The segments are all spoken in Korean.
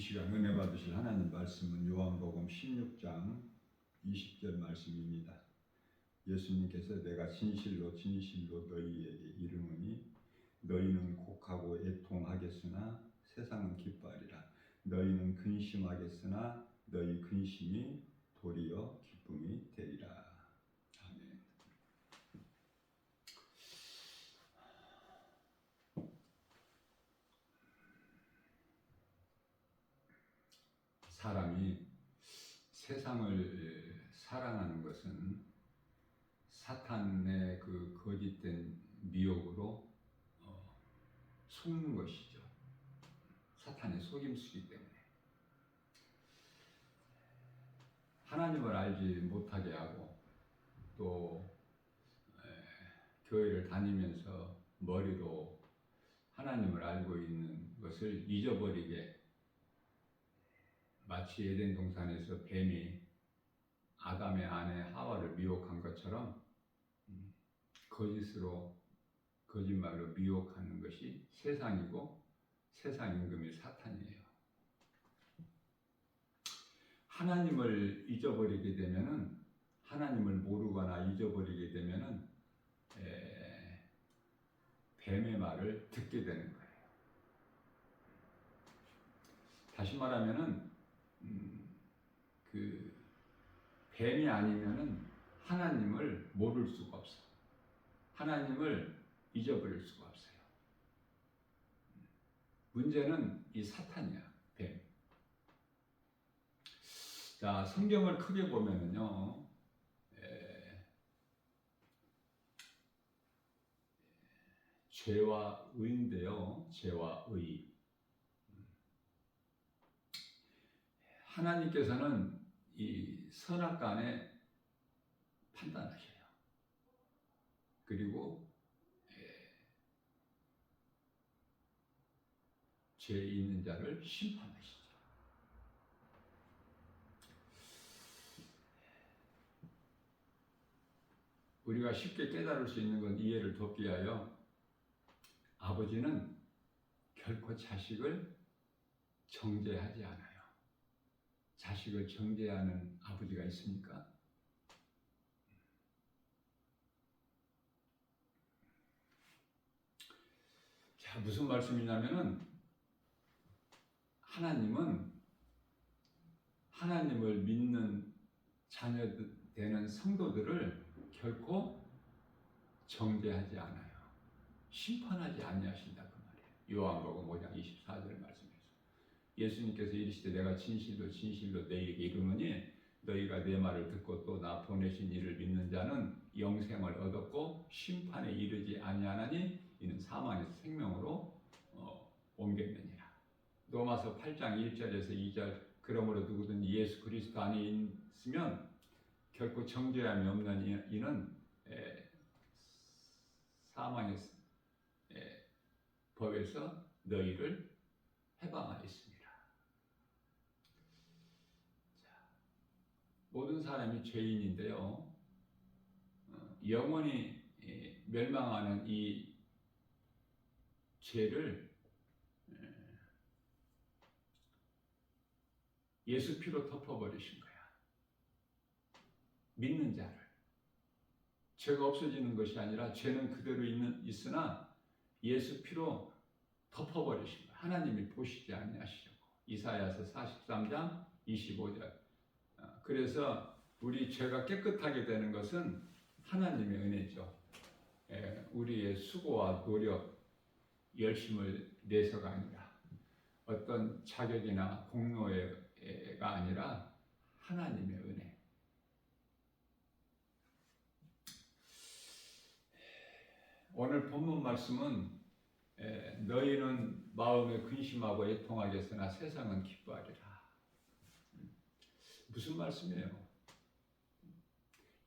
시간 은혜 받으실 하나님 말씀은 요한복음 16장 20절 말씀입니다. 예수님께서 내가 진실로 진실로 너희에게 이르노니 너희는 곡하고 애통하겠으나 세상은 기뻐하리라. 너희는 근심하겠으나 너희 근심이 도리어 기쁨이 되리라. 아멘. 사람이 세상을 사랑하는 것은 사탄의 그 거짓된 미혹으로 속는 것이죠. 사탄의 속임수이기 때문에 하나님을 알지 못하게 하고 또 교회를 다니면서 머리로 하나님을 알고 있는 것을 잊어버리게, 마치 에덴 동산에서 뱀이 아담의 아내 하와를 미혹한 것처럼 거짓말로 미혹하는 것이 세상이고 세상 임금이 사탄이에요. 하나님을 잊어버리게 되면은, 하나님을 모르거나 잊어버리게 되면은 뱀의 말을 듣게 되는 거예요. 다시 말하면은 그 뱀이 아니면은 하나님을 모를 수가 없어. 하나님을 잊어버릴 수가 없어요. 문제는 이 사탄이야, 뱀. 자, 성경을 크게 보면은요, 죄와 의인데요, 죄와 의. 하나님께서는 이 선악간에 판단하셔요. 그리고 죄 있는 자를 심판하시죠. 우리가 쉽게 깨달을 수 있는 건 이해를 돕기 위하여, 아버지는 결코 자식을 정죄하지 않아요. 자식을 정죄하는 아버지가 있습니까? 자, 무슨 말씀이냐면은, 하나님은 하나님을 믿는 자녀들 되는 성도들을 결코 정죄하지 않아요. 심판하지 아니하신다 그 말이에요. 요한복음 5장 24절 말씀에서 예수님께서 이르시되 내가 진실로 진실로 너희에게 이르노니 너희가 내 말을 듣고 또 나 보내신 이를 믿는 자는 영생을 얻었고 심판에 이르지 아니하나니 이는 사망에서 생명으로 옮겼느니라. 로마서 8장 1절에서 2절 그러므로 누구든지 예수 그리스도 안에 있으면 결코 정죄함이 없는 이는 사망의 법에서 너희를 해방하였습니다. 자, 모든 사람이 죄인인데요, 영원히 멸망하는 이 죄를 예수 피로 덮어버리신 거야. 믿는 자를. 죄가 없어지는 것이 아니라 죄는 그대로 있으나 예수 피로 덮어버리신 거야. 하나님이 보시지 아니하시려고. 이사야서 43장 25절. 그래서 우리 죄가 깨끗하게 되는 것은 하나님의 은혜죠. 우리의 수고와 노력, 열심을 내서가 아니라, 어떤 자격이나 공로가 아니라 하나님의 은혜. 오늘 본문 말씀은 너희는 마음에 근심하고 애통하겠으나 세상은 기뻐하리라. 무슨 말씀이에요?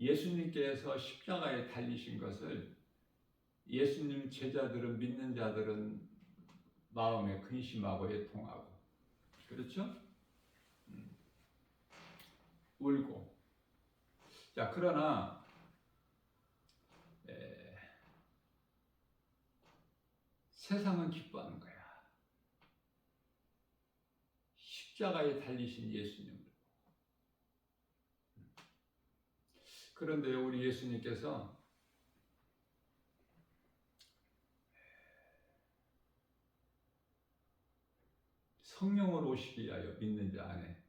예수님께서 십자가에 달리신 것을 예수님 제자들은, 믿는 자들은 마음에 근심하고 애통하고, 그렇죠? 울고. 자, 그러나 세상은 기뻐하는 거야. 십자가에 달리신 예수님을. 그런데 우리 예수님께서 성령으로 오시기 위하여 믿는 자 안에,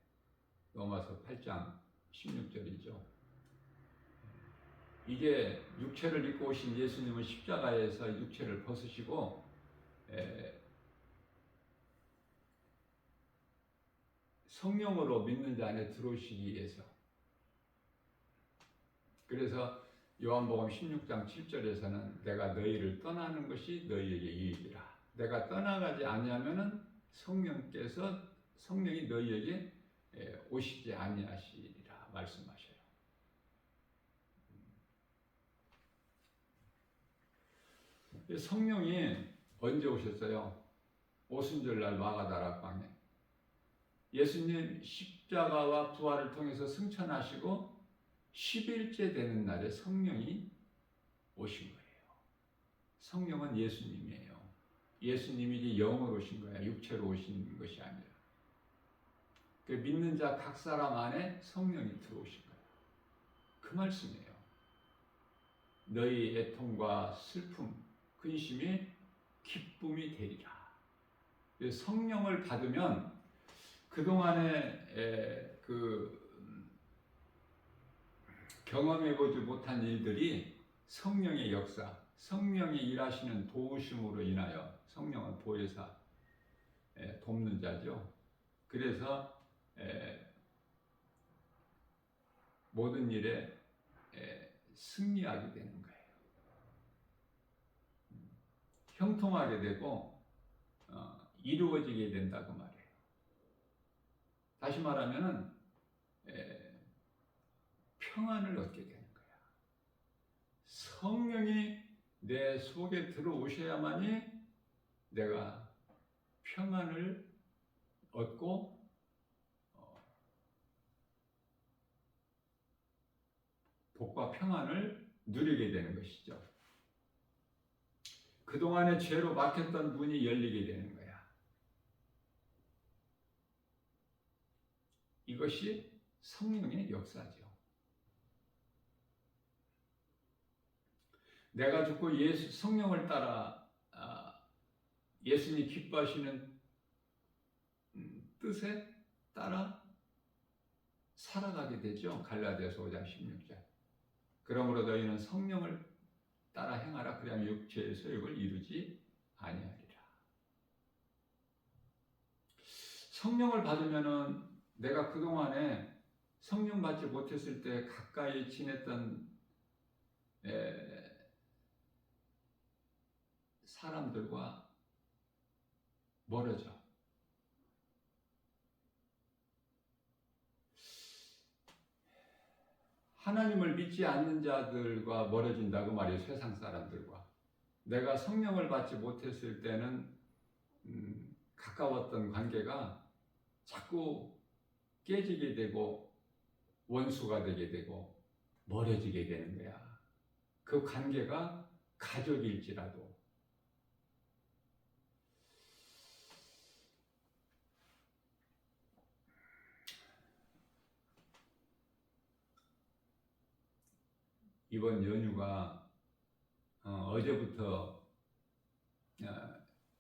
로마서 8장 16절이죠. 이게 육체를 입고 오신 예수님은 십자가에서 육체를 벗으시고 성령으로 믿는 자 안에 들어오시기 위해서. 그래서 요한복음 16장 7절에서는 내가 너희를 떠나는 것이 너희에게 유익이라. 내가 떠나가지 아니하면은 성령이 너희에게 오시지 아니하시리라 말씀하셔요. 성령이 언제 오셨어요? 오순절날 마가다라 광에 예수님 십자가와 부활을 통해서 승천하시고 10일째 되는 날에 성령이 오신 거예요. 성령은 예수님이에요. 예수님이 영으로 오신 거야. 육체로 오신 것이 아니라. 그 믿는 자 각 사람 안에 성령이 들어오신 거예요. 그 말씀이에요. 너희 애통과 슬픔, 근심이 기쁨이 되리라. 성령을 받으면 그동안에 경험해보지 못한 일들이 성령의 역사, 성령이 일하시는 도우심으로 인하여, 성령은 보혜사, 돕는 자죠. 그래서 모든 일에 승리하게 되는 거예요. 형통하게 되고 이루어지게 된다고 말해요. 다시 말하면은 평안을 얻게 되는 거야. 성령이 내 속에 들어오셔야만이 내가 평안을 얻고 복과 평안을 누리게 되는 것이죠. 그동안의 죄로 막혔던 문이 열리게 되는 거야. 이것이 성령의 역사죠. 내가 죽고 성령을 따라 예수님이 기뻐하시는 뜻에 따라 살아가게 되죠. 갈라디아서 5장 16절. 그러므로 너희는 성령을 따라 행하라. 그리하면 육체의 소욕을 이루지 아니하리라. 성령을 받으면은 내가 그동안에 성령 받지 못했을 때 가까이 지냈던 사람들과 멀어져. 하나님을 믿지 않는 자들과 멀어진다고 말이에요. 세상 사람들과. 내가 성령을 받지 못했을 때는 가까웠던 관계가 자꾸 깨지게 되고 원수가 되게 되고 멀어지게 되는 거야. 그 관계가 가족일지라도. 이번 연휴가 어제부터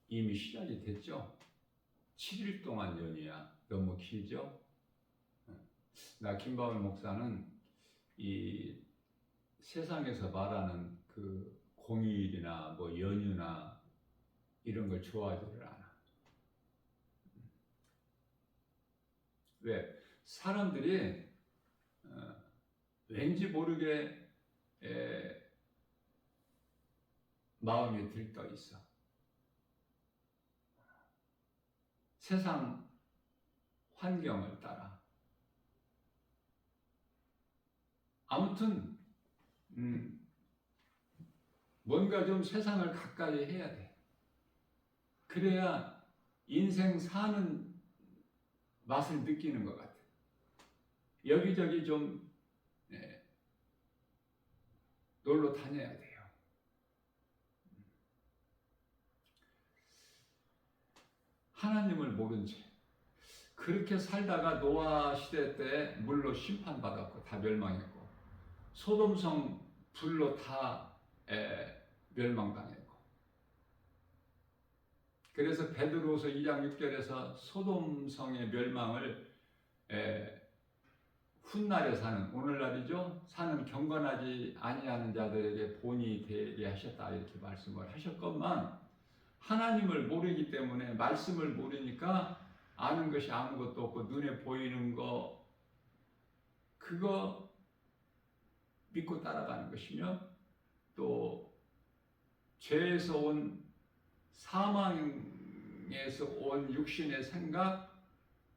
이미 시작이 됐죠. 7일 동안 연휴야. 너무 길죠? 나 김바울 목사는 이 세상에서 말하는 그 공휴일이나 뭐 연휴나 이런 걸 좋아하지를 않아. 왜? 사람들이 왠지 모르게 마음이 들떠 있어. 세상 환경을 따라. 아무튼 뭔가 좀 세상을 가까이 해야 돼. 그래야 인생 사는 맛을 느끼는 것 같아. 여기저기 좀 놀러 다녀야 돼요. 하나님을 모른 채. 그렇게 살다가 노아 시대 때 물로 심판받았고 다 멸망했고, 소돔성 불로 다 멸망당했고, 그래서 베드로후서 2장 6절에서 소돔성의 멸망을 훗날에 사는, 오늘날이죠, 사는 경건하지 아니하는 자들에게 본이 되게 하셨다 이렇게 말씀을 하셨건만, 하나님을 모르기 때문에, 말씀을 모르니까 아는 것이 아무것도 없고 눈에 보이는 거 그거 믿고 따라가는 것이며, 또 죄에서 온, 사망에서 온 육신의 생각,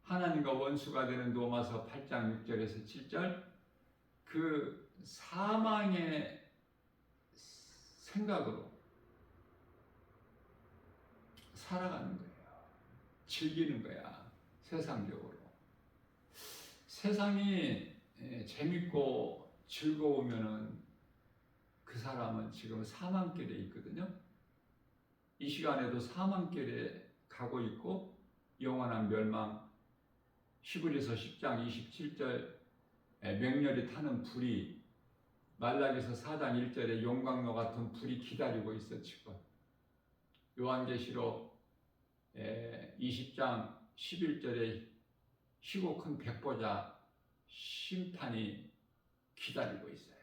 하나님과 원수가 되는 로마서 8장 6절에서 7절, 그 사망의 생각으로 살아가는 거예요. 즐기는 거야. 세상적으로. 세상이 재밌고 즐거우면은 그 사람은 지금 사망길에 있거든요. 이 시간에도 사망길에 가고 있고, 영원한 멸망, 히브리서 10장 27절 맹렬히 타는 불이, 말라기서 4장 1절에 용광로 같은 불이 기다리고 있어 지금. 요한계시록 20장 11절에 희고 큰 백보자 심판이 기다리고 있어요.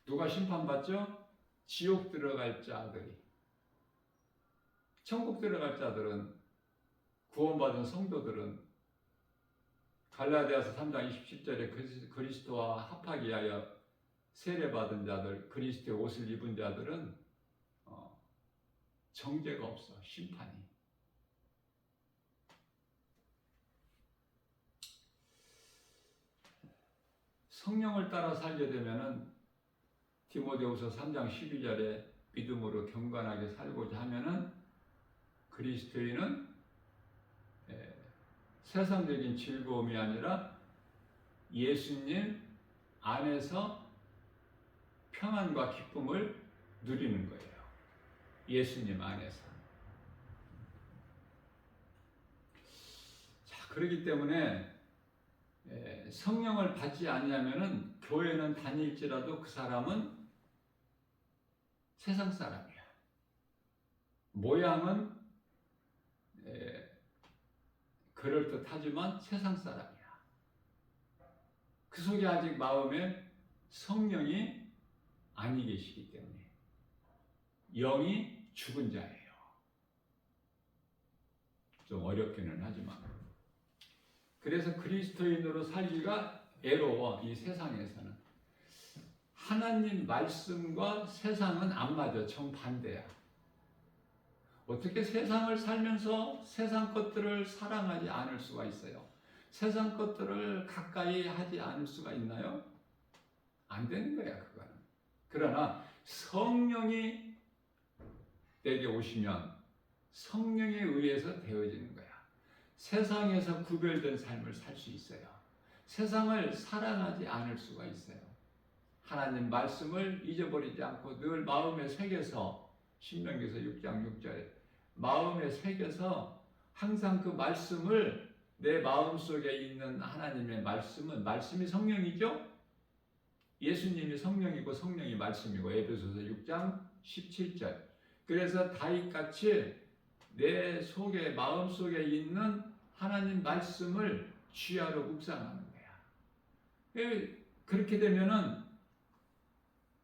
누가 심판받죠? 지옥 들어갈 자들이. 천국 들어갈 자들은, 구원받은 성도들은 갈라디아서 3장 27절에 그리스도와 합하기 위하여 세례받은 자들, 그리스도의 옷을 입은 자들은 정죄가 없어, 심판이. 성령을 따라 살게 되면은, 디모데후서 3장 12절에 믿음으로 경건하게 살고자 하면은, 그리스도인은 세상적인 즐거움이 아니라 예수님 안에서 평안과 기쁨을 누리는 거예요. 예수님 안에서. 자, 그렇기 때문에 성령을 받지 아니하면은 교회는 다닐지라도 그 사람은 세상 사람이야. 모양은 그럴듯하지만 세상 사람이야. 그 속에 아직 마음에 성령이 아니 계시기 때문에 영이 죽은 자예요. 좀 어렵기는 하지만. 그래서 그리스도인으로 살기가 애로워, 이 세상에서는. 하나님 말씀과 세상은 안 맞아. 정반대야. 어떻게 세상을 살면서 세상 것들을 사랑하지 않을 수가 있어요? 세상 것들을 가까이 하지 않을 수가 있나요? 안 되는 거야, 그거는. 그러나 성령이 내게 오시면 성령에 의해서 되어지는 거야. 세상에서 구별된 삶을 살 수 있어요. 세상을 사랑하지 않을 수가 있어요. 하나님 말씀을 잊어버리지 않고 늘 마음에 새겨서, 신명기서 6장 6절에 마음에 새겨서 항상 그 말씀을, 내 마음속에 있는 하나님의 말씀은, 말씀이 성령이죠? 예수님이 성령이고 성령이 말씀이고, 에베소서 6장 17절. 그래서 다윗같이 내 속에, 마음속에 있는 하나님 말씀을 주야로 묵상하는 거야. 그렇게 되면은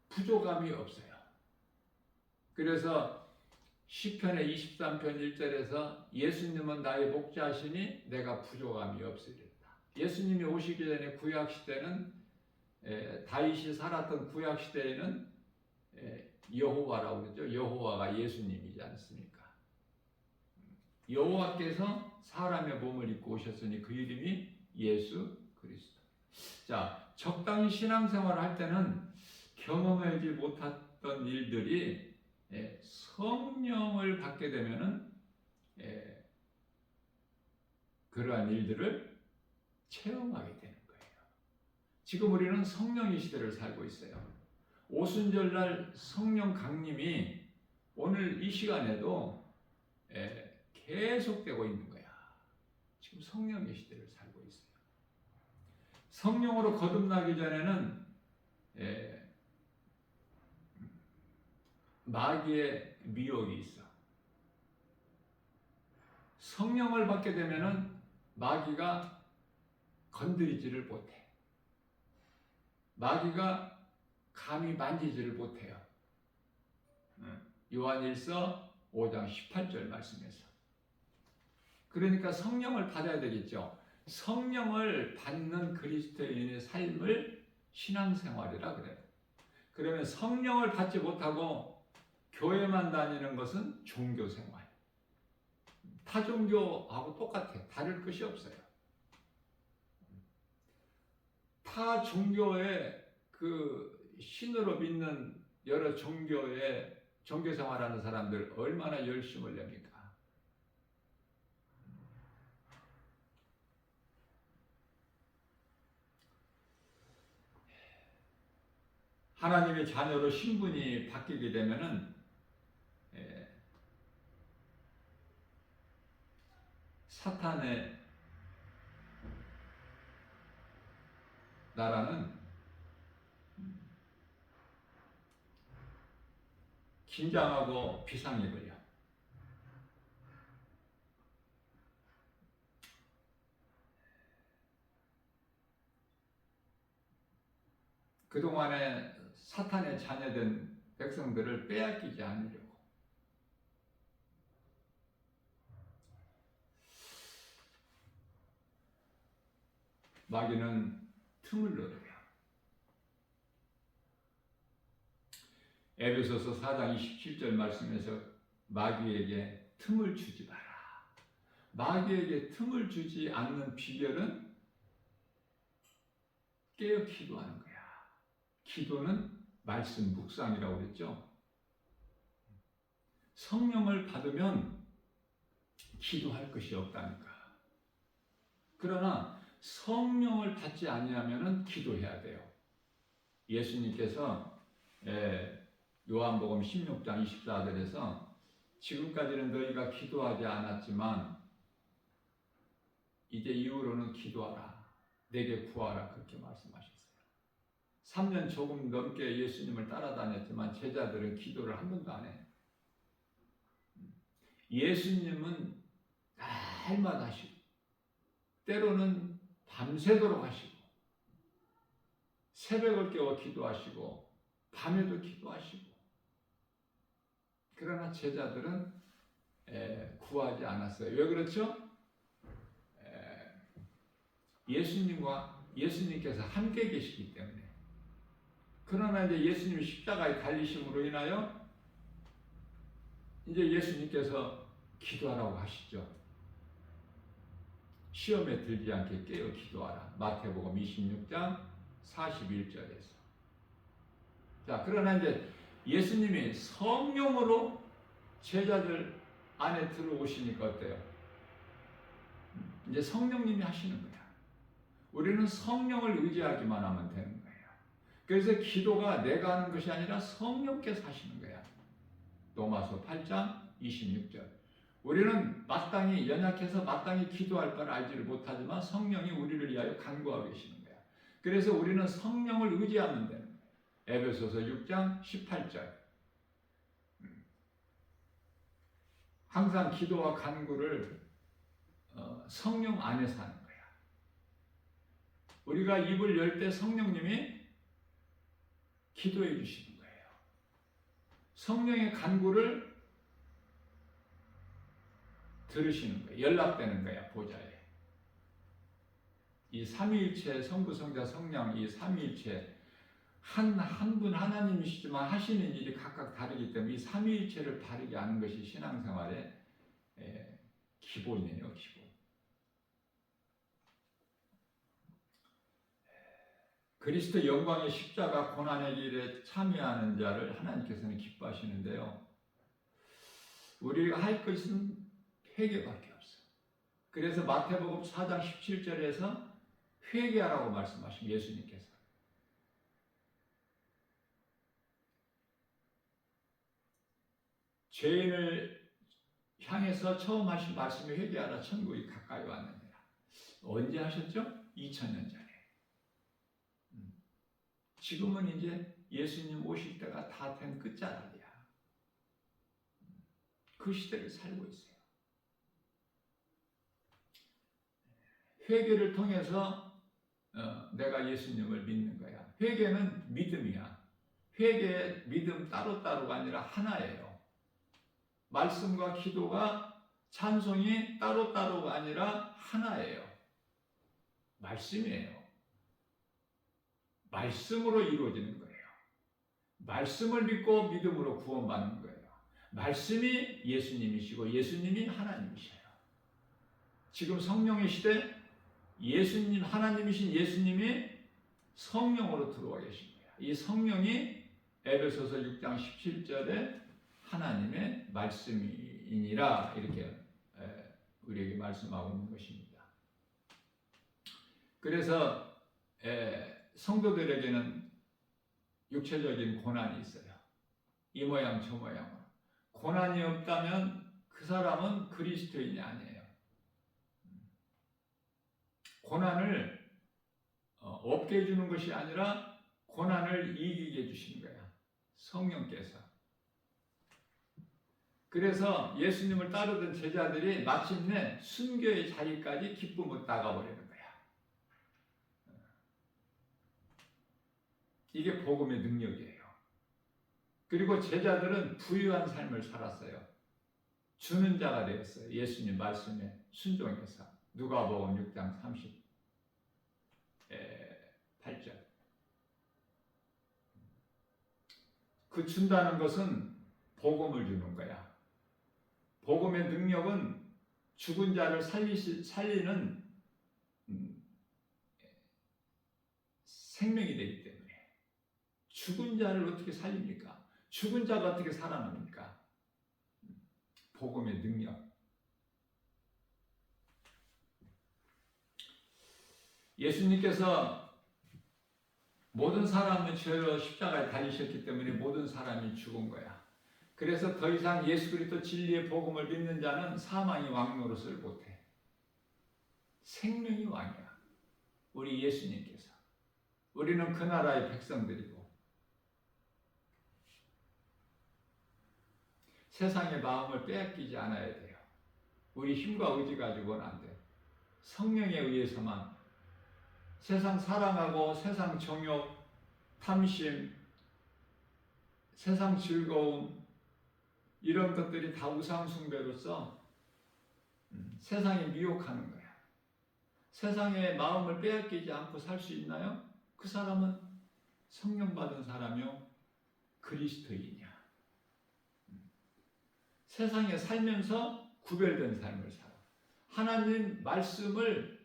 부족함이 없어요. 그래서 시편의 23편 1절에서 예수님은 나의 목자시니 내가 부족함이 없으리로다. 예수님이 오시기 전에 구약시대는, 다윗이 살았던 구약시대에는 여호와라고 그러죠. 여호와가 예수님이지 않습니까? 여호와께서 사람의 몸을 입고 오셨으니 그 이름이 예수 그리스도. 자, 적당히 신앙생활을 할 때는 경험하지 못했던 일들이 성령을 받게 되면은 그러한 일들을 체험하게 되는 거예요. 지금 우리는 성령의 시대를 살고 있어요. 오순절날 성령 강림이 오늘 이 시간에도 계속되고 있는 거야. 지금 성령의 시대를 살고 있어요. 성령으로 거듭나기 전에는 마귀의 미혹이 있어. 성령을 받게 되면은 마귀가 건드리지를 못해. 마귀가 감히 만지지를 못해요. 요한일서 5장 18절 말씀에서. 그러니까 성령을 받아야 되겠죠. 성령을 받는 그리스도인의 삶을 신앙생활이라 그래요. 그러면 성령을 받지 못하고 교회만 다니는 것은 종교생활. 타 종교하고 똑같아. 다를 것이 없어요. 타 종교의 그 신으로 믿는 여러 종교의 종교생활하는 사람들 얼마나 열심을 냅니까? 하나님의 자녀로 신분이 바뀌게 되면은 사탄의 나라는 긴장하고 비상이 걸려. 그동안에 사탄의 자녀된 백성들을 빼앗기지 않으려고. 마귀는 틈을 노려요. 에베소서 4장 27절 말씀에서 마귀에게 틈을 주지 마라. 마귀에게 틈을 주지 않는 비결은 깨어 기도하는 거야. 기도는 말씀 묵상이라고 그랬죠. 성령을 받으면 기도할 것이 없다니까. 그러나 성령을 받지 아니하면은 기도해야 돼요. 예수님께서 요한복음 16장 24절에서 지금까지는 너희가 기도하지 않았지만 이제 이후로는 기도하라. 내게 구하라. 그렇게 말씀하셨어요. 3년 조금 넘게 예수님을 따라다녔지만 제자들은 기도를 한 번도 안 해. 예수님은 날마다 하시고 때로는 밤새도록 하시고 새벽을 깨워 기도하시고 밤에도 기도하시고 그러나 제자들은 구하지 않았어요. 왜 그렇죠? 예수님께서 함께 계시기 때문에. 그러나 이제 예수님이 십자가에 달리심으로 인하여 이제 예수님께서 기도하라고 하시죠. 시험에 들지 않게 깨어 기도하라. 마태복음 26장 41절에서. 자, 그러나 이제 예수님이 성령으로 제자들 안에 들어오시니까 어때요? 이제 성령님이 하시는 거야. 우리는 성령을 의지하기만 하면 되는 거예요. 그래서 기도가 내가 하는 것이 아니라 성령께서 하시는 거야. 로마서 8장 26절. 우리는 마땅히 연약해서 마땅히 기도할 바를 알지를 못하지만 성령이 우리를 위하여 간구하고 계시는 거야. 그래서 우리는 성령을 의지하면 되는 거야. 에베소서 6장 18절. 항상 기도와 간구를 성령 안에서 하는 거야. 우리가 입을 열 때 성령님이 기도해 주시는 거예요. 성령의 간구를 들으시는 거예요. 연락되는 거야, 보좌에. 이 삼위일체, 성부, 성자, 성령, 이 삼위일체 한 분 하나님이시지만 하시는 일이 각각 다르기 때문에 이 삼위일체를 바르게 아는 것이 신앙생활의 기본이에요, 기본. 그리스도 영광의 십자가 고난의 길에 참여하는 자를 하나님께서는 기뻐하시는데요. 우리가 할 것은 회개밖에 없어요. 그래서 마태복음 4장 17절에서 회개하라고 말씀하신 예수님께서. 죄인을 향해서 처음 하신 말씀이 회개하라, 천국이 가까이 왔느니라. 언제 하셨죠? 2000년 전에. 지금은 이제 예수님 오실 때가 다 된 끝자락이야. 그 시대를 살고 있어요. 회개를 통해서 내가 예수님을 믿는 거야. 회개는 믿음이야. 회개, 믿음 따로따로가 아니라 하나예요. 말씀과 기도가 찬송이 따로따로가 아니라 하나예요. 말씀이에요. 말씀으로 이루어지는 거예요. 말씀을 믿고 믿음으로 구원받는 거예요. 말씀이 예수님이시고 예수님이 하나님이셔요. 지금 성령의 시대 예수님, 하나님이신 예수님이 성령으로 들어와 계신 거예요. 이 성령이 에베소서 6장 17절에 하나님의 말씀이니라 이렇게 우리에게 말씀하고 있는 것입니다. 그래서 성도들에게는 육체적인 고난이 있어요. 이 모양 저 모양으로. 고난이 없다면 그 사람은 그리스도인이 아니에요. 고난을 없게 해주는 것이 아니라 고난을 이기게 해주시는 거야. 성령께서. 그래서 예수님을 따르던 제자들이 마침내 순교의 자리까지 기쁨을 따가버리는 거야. 이게 복음의 능력이에요. 그리고 제자들은 부유한 삶을 살았어요. 주는 자가 되었어요. 예수님 말씀에 순종해서. 누가복음 6장 38절. 그 준다는 것은 복음을 주는 거야. 복음의 능력은 죽은 자를 살리는 생명이 되기 때문에. 죽은 자를 어떻게 살립니까? 죽은 자가 어떻게 살아납니까? 복음의 능력. 예수님께서 모든 사람을 죄로 십자가에 달리셨기 때문에 모든 사람이 죽은 거야. 그래서 더 이상 예수 그리스도 진리의 복음을 믿는 자는 사망이 왕 노릇을 못해. 생명이 왕이야. 우리 예수님께서. 우리는 그 나라의 백성들이고 세상의 마음을 빼앗기지 않아야 돼요. 우리 힘과 의지 가지고는 안 돼. 성령에 의해서만. 세상 사랑하고 세상 정욕, 탐심, 세상 즐거움 이런 것들이 다 우상 숭배로서 세상이 미혹하는 거야. 세상의 마음을 빼앗기지 않고 살 수 있나요? 그 사람은 성령 받은 사람이요 그리스도인이야. 세상에 살면서 구별된 삶을 살아. 하나님 말씀을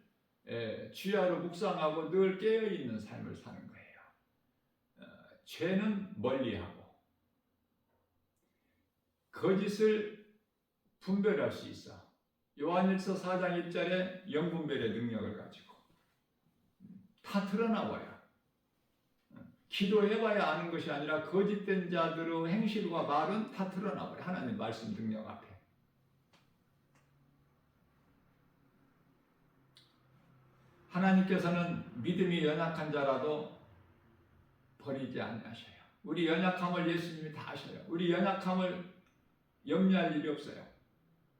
주야로 묵상하고 늘 깨어있는 삶을 사는 거예요. 죄는 멀리하고 거짓을 분별할 수 있어. 요한일서 4장 1절에 영분별의 능력을 가지고 다 드러나버려. 기도해봐야 아는 것이 아니라 거짓된 자들의 행실과 말은 다 드러나버려. 하나님 말씀 능력 앞에. 하나님께서는 믿음이 연약한 자라도 버리지 아니하셔요. 우리 연약함을 예수님이 다 아셔요. 우리 연약함을 염려할 일이 없어요.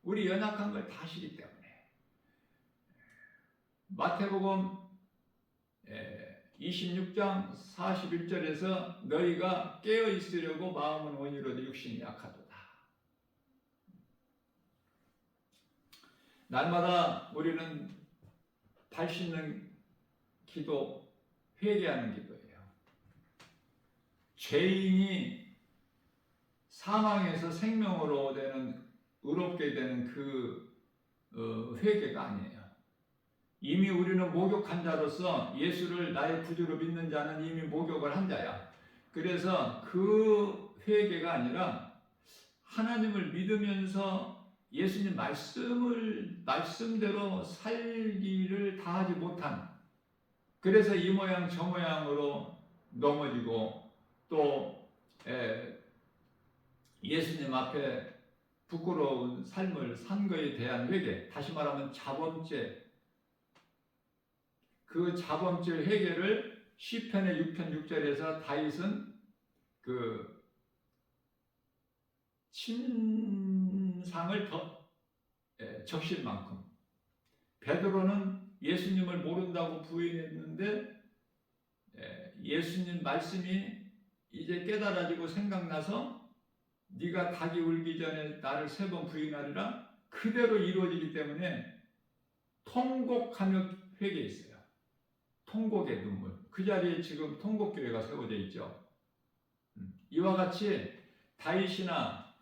우리 연약한 걸 다 아시기 때문에. 마태복음 26장 41절에서 너희가 깨어 있으려고 마음은 원이로도 육신이 약하도다. 날마다 우리는 발 씻는 기도, 회개하는 기도예요. 죄인이 사망에서 생명으로 되는, 의롭게 되는 그 회개가 아니에요. 이미 우리는 목욕한 자로서 예수를 나의 구주로 믿는 자는 이미 목욕을 한 자야. 그래서 그 회개가 아니라 하나님을 믿으면서 예수님 말씀대로 살기를 다하지 못한, 그래서 이 모양 저 모양으로 넘어지고 또 예수님 앞에 부끄러운 삶을 산 것에 대한 회개, 다시 말하면 자범죄, 그 자범죄 회개를 시편의 6편 6절에서 다윗은 그 침상을 적실 만큼, 베드로는 예수님을 모른다고 부인했는데 예수님 말씀이 이제 깨달아지고 생각나서 네가 닭이 울기 전에 나를 3번 부인하리라 그대로 이루어지기 때문에 통곡하며 회개했어요. 통곡의 눈물. 그 자리에 지금 통곡교회가 세워져 있죠. 이와 같이 다윗이나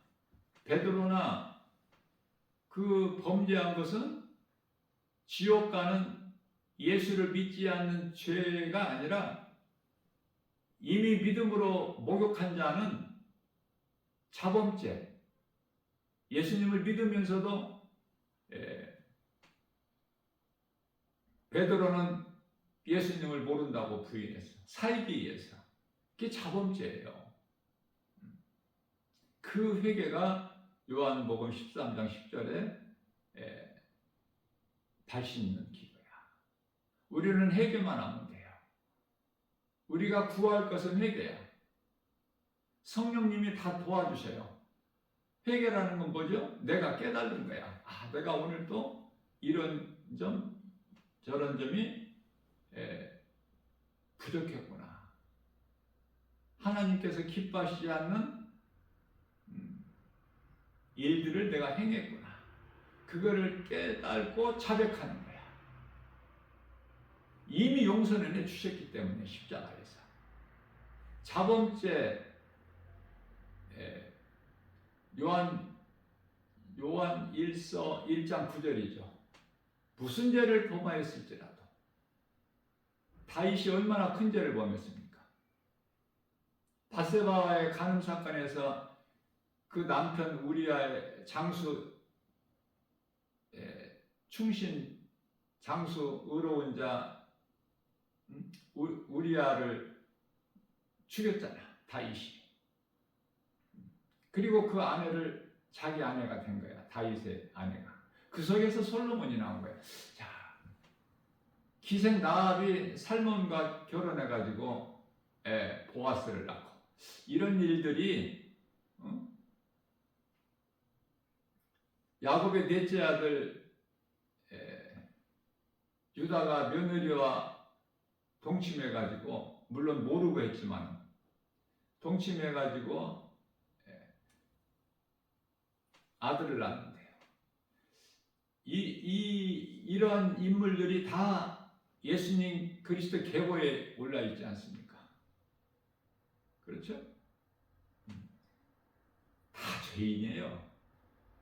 베드로나 그 범죄한 것은 지옥 가는 예수를 믿지 않는 죄가 아니라 이미 믿음으로 목욕한 자는 자범죄, 예수님을 믿으면서도 베드로는 예수님을 모른다고 부인했어. 살기 위해서. 그게 자범죄예요. 그 회개가 요한복음 13장 10절에 다시 있는 기도야. 우리는 회개만 하면 돼요. 우리가 구할 것은 회개야. 성령님이 다 도와주셔요. 회개라는 건 뭐죠? 내가 깨달는 거야. 아, 내가 오늘 또 이런 점, 저런 점이 부족했구나. 하나님께서 기뻐하시지 않는 일들을 내가 행했구나. 그거를 깨닫고 자백하는 거야. 이미 용서는 해주셨기 때문에 십자가에서. 자범죄 요한 1서 1장 9절이죠. 무슨 죄를 범하였을지라도 다윗이 얼마나 큰 죄를 범했습니까? 바세바와의 간음 사건에서 그 남편 우리아의 장수 충신 장수 의로운 자 우리아를 죽였잖아, 다윗이. 그리고 그 아내를 자기 아내가 된 거야, 다윗의 아내가. 그 속에서 솔로몬이 나온 거야. 자, 기생 나합이 살몬과 결혼해가지고 보아스를 낳고, 이런 일들이 야곱의 넷째 아들 유다가 며느리와 동침해가지고, 물론 모르고 했지만 동침해가지고 아들을 낳는데요. 이러한 인물들이 다 예수님 그리스도 계보에 올라 있지 않습니까? 그렇죠? 다 죄인이에요.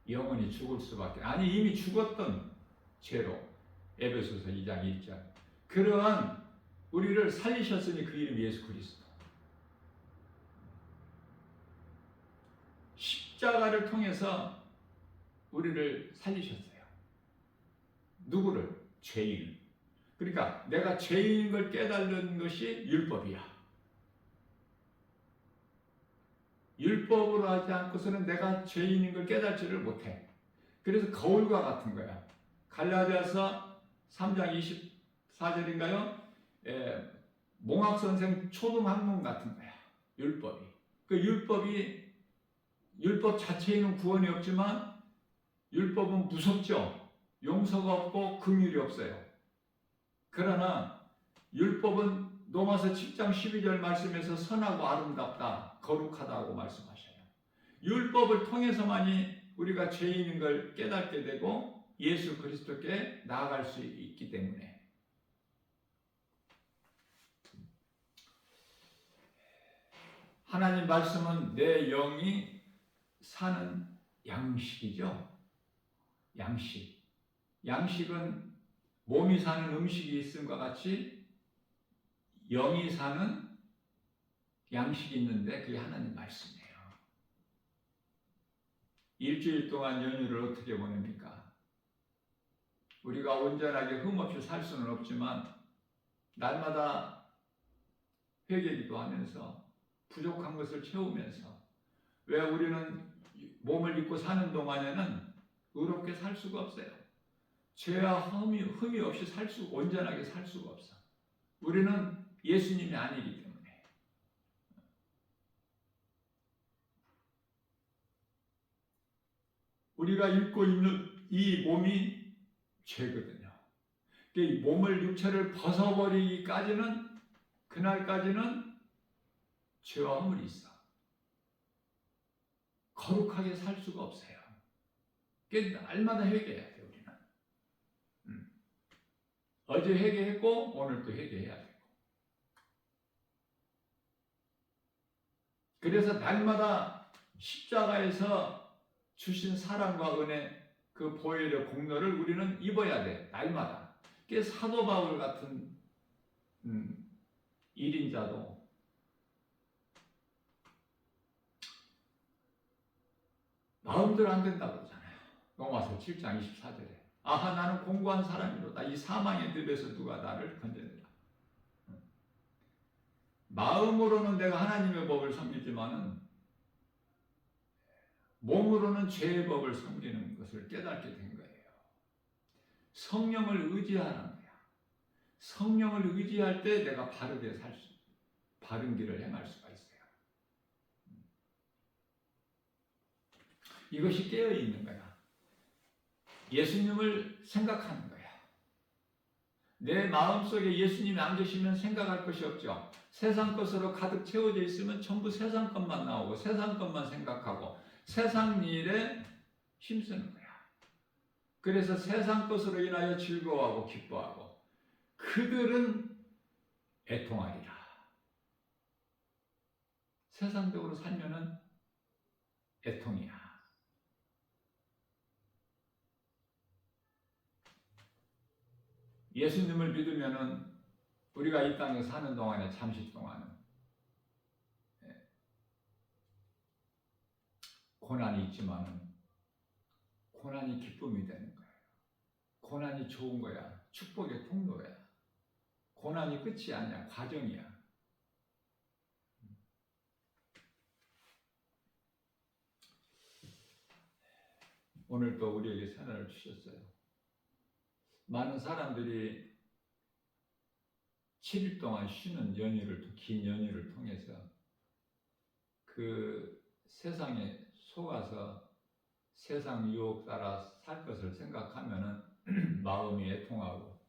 영원히 죽을 수밖에. 아니, 이미 죽었던 죄로. 에베소서 2장 1절. 그러한 우리를 살리셨으니 그 이름이 예수 그리스도. 십자가를 통해서 우리를 살리셨어요. 누구를? 죄인. 그러니까 내가 죄인인 걸 깨달는 것이 율법이야. 율법으로 하지 않고서는 내가 죄인인 걸 깨달지를 못해. 그래서 거울과 같은 거야. 갈라디아서 3장 24절인가요? 몽학선생 초등학문 같은 거야. 율법이. 그 율법 자체에는 구원이 없지만 율법은 무섭죠. 용서가 없고 긍휼이 없어요. 그러나 율법은 로마서 10장 12절 말씀에서 선하고 아름답다, 거룩하다고 말씀하셔요. 율법을 통해서만이 우리가 죄인인 걸 깨닫게 되고 예수 그리스도께 나아갈 수 있기 때문에. 하나님 말씀은 내 영이 사는 양식이죠. 양식. 양식은 몸이 사는 음식이 있음과 같이 영이 사는 양식이 있는데 그게 하나님 말씀이에요. 일주일 동안 연휴를 어떻게 보냅니까? 우리가 온전하게 흠없이 살 수는 없지만 날마다 회개기도 하면서 부족한 것을 채우면서, 왜 우리는 몸을 입고 사는 동안에는 의롭게 살 수가 없어요. 죄와 흠이 없이 온전하게 살 수가 없어. 우리는 예수님이 아니기 때문에. 우리가 입고 있는 이 몸이 죄거든요. 이 몸을, 육체를 벗어버리기까지는, 그날까지는 죄와 허물이 있어. 거룩하게 살 수가 없어요. 날마다 회개해야 돼, 우리는. 어제 회개했고 오늘 또 회개해야 되고. 그래서 날마다 십자가에서 주신 사랑과 은혜, 그 보혈의 공로를 우리는 입어야 돼, 날마다. 그게 사도 바울 같은 1인자도 마음대로 안 된다고 그러잖아요. 로마서 7장 24절에 아하 나는 공고한 사람이로다. 이 사망의 늪에서 누가 나를 건져내라. 마음으로는 내가 하나님의 법을 섬기지만은 몸으로는 죄의 법을 섬기는 것을 깨닫게 된 거예요. 성령을 의지하는 거야. 성령을 의지할 때 내가 바르게 바른 길을 행할 수가 있어요. 이것이 깨어 있는 거야. 예수님을 생각하는 거야. 내 마음속에 예수님이 안 계시면 생각할 것이 없죠. 세상 것으로 가득 채워져 있으면 전부 세상 것만 나오고 세상 것만 생각하고 세상 일에 힘쓰는 거야. 그래서 세상 것으로 인하여 즐거워하고 기뻐하고 그들은 애통하리라. 세상적으로 살면은 애통이야. 예수님을 믿으면은 우리가 이 땅에 사는 동안에 잠시 동안은 고난이 있지만은 고난이 기쁨이 되는 거예요. 고난이 좋은 거야. 축복의 통로야. 고난이 끝이 아니야. 과정이야. 오늘 또 우리에게 새날을 주셨어요. 많은 사람들이 7일 동안 쉬는 연휴를, 긴 연휴를 통해서 그 세상에 속아서 세상 유혹 따라 살 것을 생각하면은 마음이 애통하고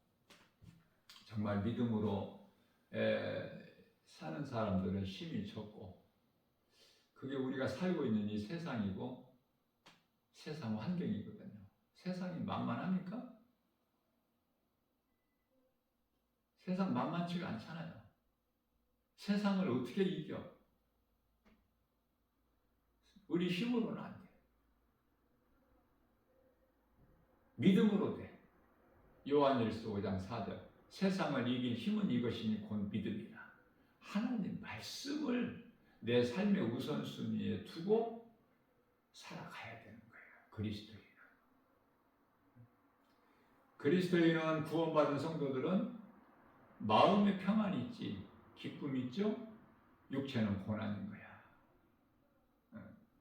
정말 믿음으로 사는 사람들은 힘이 적고 그게 우리가 살고 있는 이 세상이고 세상 환경이거든요. 세상이 만만합니까? 세상 만만치가 않잖아요. 세상을 어떻게 이겨? 우리 힘으로는 안 돼. 믿음으로 돼. 요한일서 5장 4절 세상을 이긴 힘은 이것이니 곧 믿음이라. 하나님 말씀을 내 삶의 우선순위에 두고 살아가야 되는 거예요. 그리스도인은 구원받은 성도들은 마음의 평안이 있지, 기쁨이 있죠? 육체는 고난인 거야.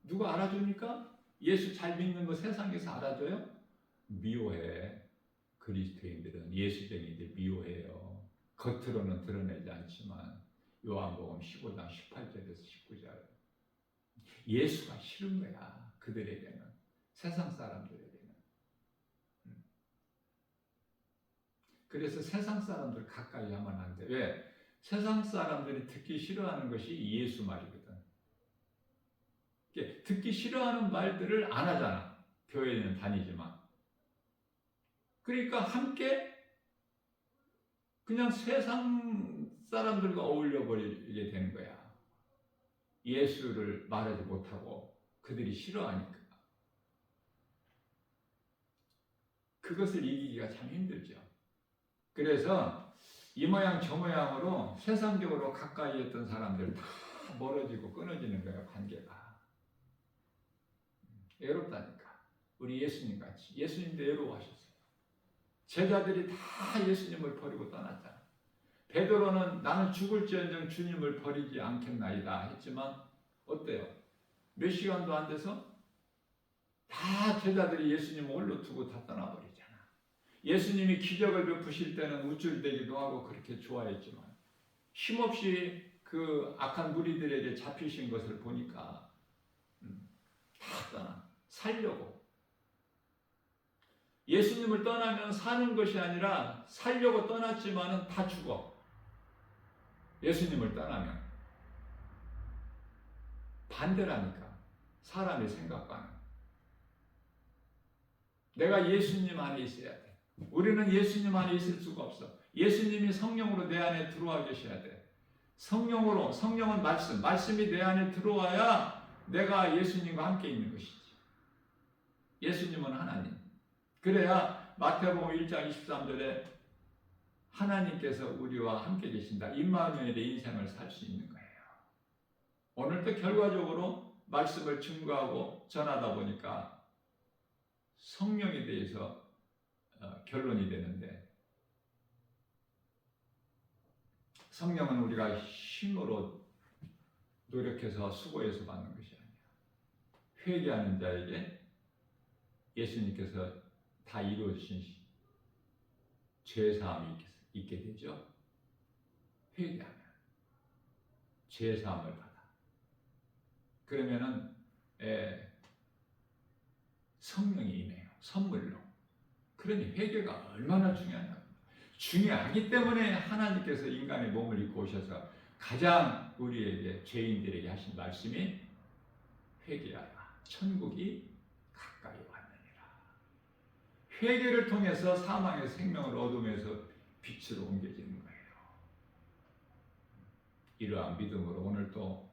누가 알아줍니까? 예수 잘 믿는 거 세상에서 알아줘요? 미워해. 그리스도인들은 예수쟁이들 미워해요. 겉으로는 드러내지 않지만 요한복음 15장 18절에서 19절 예수가 싫은 거야. 그들에게는, 세상 사람들에게는. 그래서 세상 사람들 가까이 하면 안 돼. 왜? 세상 사람들이 듣기 싫어하는 것이 예수 말이거든. 듣기 싫어하는 말들을 안 하잖아. 교회는 다니지만. 그러니까 함께 그냥 세상 사람들과 어울려 버리게 되는 거야. 예수를 말하지 못하고 그들이 싫어하니까. 그것을 이기기가 참 힘들죠. 그래서 이 모양 저 모양으로 세상적으로 가까이 했던 사람들 다 멀어지고 끊어지는 거예요. 관계가. 외롭다니까. 우리 예수님 같이. 예수님도 외로워하셨어요. 제자들이 다 예수님을 버리고 떠났잖아. 베드로는 나는 죽을지언정 주님을 버리지 않겠나이다 했지만 어때요? 몇 시간도 안 돼서 다 제자들이 예수님을 홀로 두고 다 떠나버리잖아. 예수님이 기적을 베푸실 때는 우쭐대기도 하고 그렇게 좋아했지만 힘없이 그 악한 무리들에게 잡히신 것을 보니까 다 떠나 살려고. 예수님을 떠나면 사는 것이 아니라 살려고 떠났지만은 다 죽어. 예수님을 떠나면 반대라니까. 사람의 생각과는. 내가 예수님 안에 있어야 돼. 우리는 예수님 안에 있을 수가 없어. 예수님이 성령으로 내 안에 들어와 계셔야 돼. 성령은 말씀이 내 안에 들어와야 내가 예수님과 함께 있는 것이지. 예수님은 하나님. 그래야 마태복음 1장 23절에 하나님께서 우리와 함께 계신다. 임마누엘의 인생을 살 수 있는 거예요. 오늘도 결과적으로 말씀을 증거하고 전하다 보니까 성령에 대해서 결론이 되는데, 성령은 우리가 힘으로 노력해서 수고해서 받는 것이 아니야. 회개하는 자에게 예수님께서 다 이루어주신 죄사함이 있게 되죠. 회개하면 죄사함을 받아. 그러면은 성령이 임해요. 선물로. 그러니 회개가 얼마나 중요하냐고. 중요하기 때문에 하나님께서 인간의 몸을 입고 오셔서 가장 우리에게, 죄인들에게 하신 말씀이 회개하라. 천국이 가까이 왔느니라. 회개를 통해서 사망의 생명을 얻으면서 빛으로 옮겨지는 거예요. 이러한 믿음으로 오늘도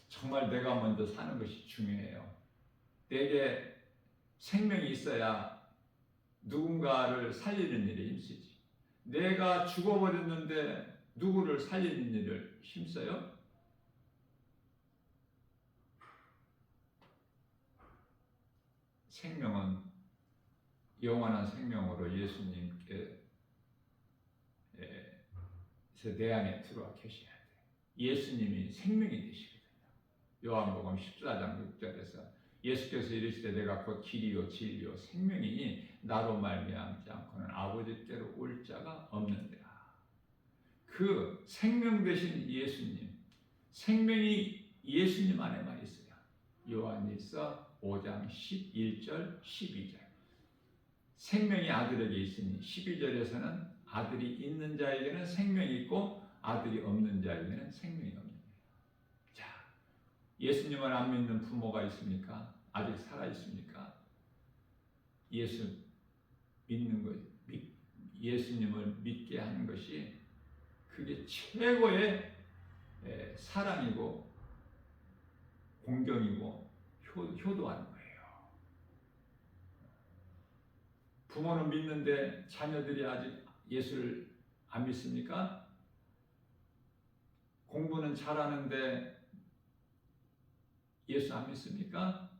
정말 내가 먼저 사는 것이 중요해요. 내게 생명이 있어야 누군가를 살리는 일에 힘쓰지. 내가 죽어버렸는데 누구를 살리는 일을 힘써요? 생명은 영원한 생명으로 예수님께서 내 안에 들어와 계셔야 돼. 예수님이 생명이 되시거든요. 요한복음 14장 6절에서 예수께서 이르시되 내가 곧 길이요 진리요 생명이니 나로 말미암지 않고는 아버지께로 올 자가 없는데라. 그 생명 되신 예수님, 생명이 예수님 안에만 있어요. 요한일서 5장 11절 12절. 생명이 아들에게 있으니 12절에서는 아들이 있는 자에게는 생명이 있고 아들이 없는 자에게는 생명이 없는 거예요. 자, 예수님을 안 믿는 부모가 있습니까? 아직 살아 있습니까? 예수 믿는 것, 예수님을 믿게 하는 것이 그게 최고의 사랑이고 공경이고 효도하는 거예요. 부모는 믿는데 자녀들이 아직 예수를 안 믿습니까? 공부는 잘하는데 예수 안 믿습니까?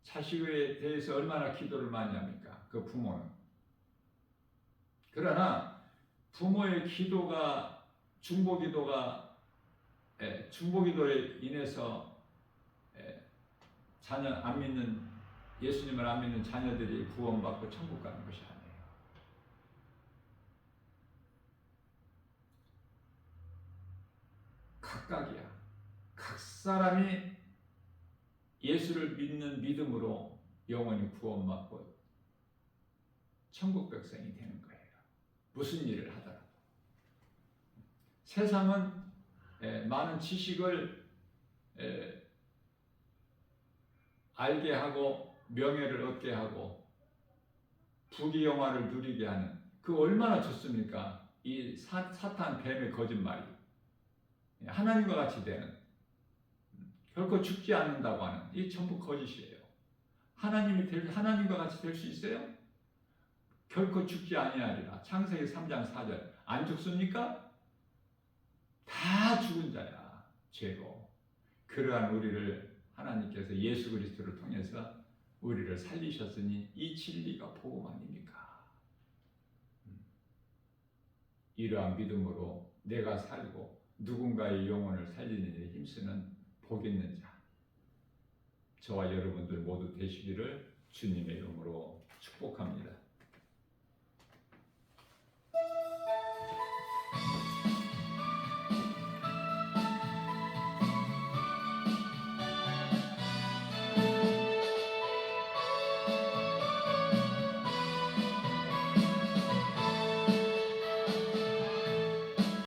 자식에 대해서 얼마나 기도를 많이 합니까? 그 부모는. 그러나 부모의 기도가 중보기도에 인해서 자녀 안 믿는, 예수님을 안 믿는 자녀들이 구원받고 천국 가는 것이 아니에요. 각각이야. 각 사람이 예수를 믿는 믿음으로 영원히 구원받고 천국 백성이 되는 거예요. 무슨 일을 하더라도. 세상은 많은 지식을 알게 하고 명예를 얻게 하고 부귀영화를 누리게 하는, 그 얼마나 좋습니까? 이 사탄 뱀의 거짓말이 하나님과 같이 되는, 결코 죽지 않는다고 하는, 이 전부 거짓이에요. 하나님과 같이 될 수 있어요? 결코 죽지 아니하리라. 창세기 3장 4절. 안 죽습니까? 다 죽은 자야. 죄로. 그러한 우리를 하나님께서 예수 그리스도를 통해서 우리를 살리셨으니 이 진리가 복음 아닙니까? 이러한 믿음으로 내가 살고 누군가의 영혼을 살리는 일에 힘쓰는 복 있는 자, 저와 여러분들 모두 되시기를 주님의 이름으로 축복합니다.